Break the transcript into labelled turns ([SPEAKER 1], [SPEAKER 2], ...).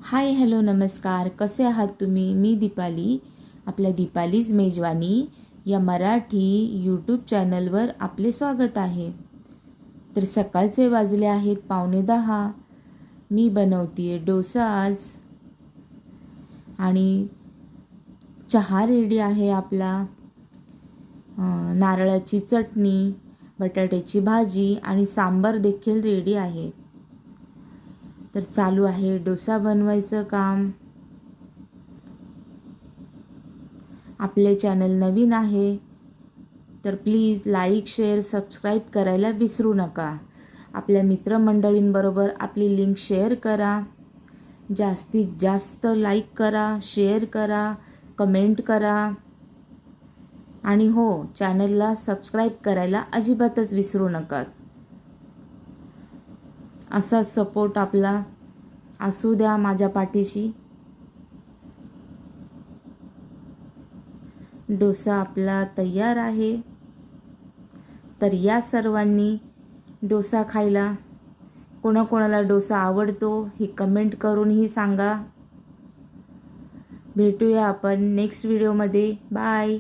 [SPEAKER 1] Hi hello नमस्कार, कसे आहात तुम्ही? मी दीपाली, आपल्या दीपालीज मेजवानी या मराठी यूट्यूब चॅनलवर आपले स्वागत आहे. तर सकाळचे वाजले आहेत 9:15. मी बनवते डोसा आज आणि चहा रेडी आहे आपला. नारळाची चटणी, बटाट्याची भाजी आणि सांबार देखील रेडी आहे. तर चालू आहे डोसा बनवायचं काम. आपले चॅनल नवीन आहे तर प्लीज लाईक शेअर सबस्क्राईब करायला विसरू नका. आपल्या मित्रमंडळींबरोबर आपली लिंक शेअर करा. जास्तीत जास्त लाईक करा, शेअर करा, कमेंट करा आणि हो, चॅनलला सबस्क्राईब करायला अजिबातच विसरू नका. असा सपोर्ट आपला असू द्या माझ्या पाठीशी. डोसा आपला तयार आहे. तर या सर्वांनी डोसा खायला. कोणाकोणाला डोसा आवडतो हे कमेंट करूनही सांगा. भेटूया आपण नेक्स्ट व्हिडिओमध्ये. बाय.